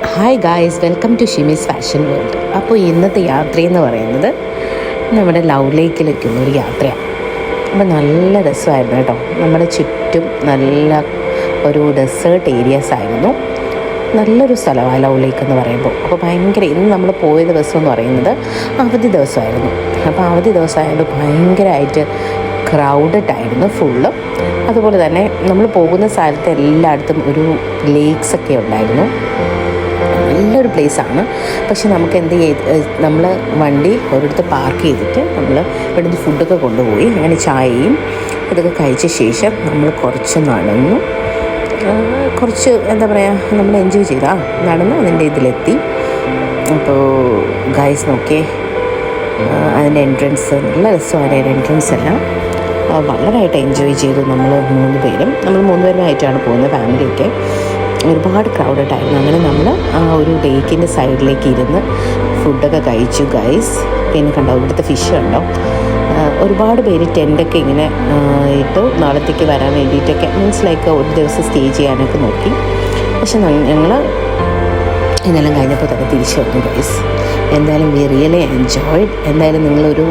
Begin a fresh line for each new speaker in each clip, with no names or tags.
Hi guys, welcome to Shimi's fashion world. അപ്പോൾ ഇന്നത്തെ യാത്രയെന്ന് പറയുന്നത് നമ്മുടെ ലവ് ലേക്കിലേക്കുള്ള ഒരു യാത്രയാണ്. അപ്പോൾ നല്ല രസമായിരുന്നു കേട്ടോ. നമ്മുടെ ചുറ്റും നല്ല ഒരു ഡെസേർട്ട് ഏരിയാസ് ആയിരുന്നു. നല്ലൊരു സ്ഥലമാണ് ലവ് ലേക്ക് എന്ന് പറയുമ്പോൾ. അപ്പോൾ ഭയങ്കര ഇന്ന് നമ്മൾ പോയ ദിവസം എന്ന് പറയുന്നത് അവധി ദിവസമായിരുന്നു. അപ്പോൾ അവധി ദിവസമായതുകൊണ്ട് ഭയങ്കരമായിട്ട് ക്രൗഡഡ് ആയിരുന്നു ഫുള്ള്. അതുപോലെ തന്നെ നമ്മൾ പോകുന്ന സ്ഥലത്ത് എല്ലായിടത്തും ഒരു ലേക്സൊക്കെ ഉണ്ടായിരുന്നു. നല്ലൊരു പ്ലേസാണ്. പക്ഷെ നമുക്ക് നമ്മൾ വണ്ടി ഒരിടത്ത് പാർക്ക് ചെയ്തിട്ട് നമ്മൾ ഇവിടുന്ന് ഫുഡൊക്കെ കൊണ്ടുപോയി. അങ്ങനെ ചായയും ഇതൊക്കെ കഴിച്ച ശേഷം നമ്മൾ കുറച്ച് നടന്നു. കുറച്ച് നമ്മൾ എൻജോയ് ചെയ്താൽ നടന്ന് അതിൻ്റെ ഇതിലെത്തി. അപ്പോൾ ഗൈസ് നോക്കിയേ, അതിൻ്റെ എൻട്രൻസ് നല്ല രസമാണ്. അതിൻ്റെ എൻട്രൻസ് എല്ലാം വളരെയായിട്ട് എൻജോയ് ചെയ്തു. നമ്മൾ മൂന്ന് പേരുമായിട്ടാണ് പോകുന്നത്, ഫാമിലിയൊക്കെ. ഒരുപാട് ക്രൗഡഡ് ആയിരുന്നു. അങ്ങനെ നമ്മൾ ആ ഒരു ലേക്കിൻ്റെ സൈഡിലേക്ക് ഇരുന്ന് ഫുഡൊക്കെ കഴിച്ചു ഗൈസ്. പിന്നെ കണ്ടോ ഇവിടുത്തെ ഫിഷ് കണ്ടോ. ഒരുപാട് പേര് ടെൻ്റൊക്കെ ഇങ്ങനെ ഇട്ടു നാളത്തേക്ക് വരാൻ വേണ്ടിയിട്ടൊക്കെ, മീൻസ് ലൈക്ക് ഒരു ദിവസം സ്റ്റേ ചെയ്യാനൊക്കെ നോക്കി. പക്ഷെ ഞങ്ങൾ ഇതെല്ലാം കഴിഞ്ഞപ്പോൾ തന്നെ തിരിച്ചു വന്നു ഗൈസ്. എന്തായാലും വി റിയലി എൻജോയ്ഡ്. എന്തായാലും നിങ്ങളൊരു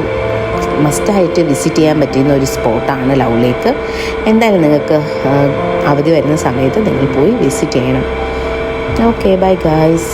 മസ്റ്റായിട്ട് വിസിറ്റ് ചെയ്യാൻ പറ്റുന്ന ഒരു സ്പോട്ടാണ് ലവ് ലേക്ക്. എന്തായാലും നിങ്ങൾക്ക് അവധി വരുന്ന സമയത്ത് നിങ്ങൾ പോയി വിസിറ്റ് ചെയ്യണം. Okay, bye guys.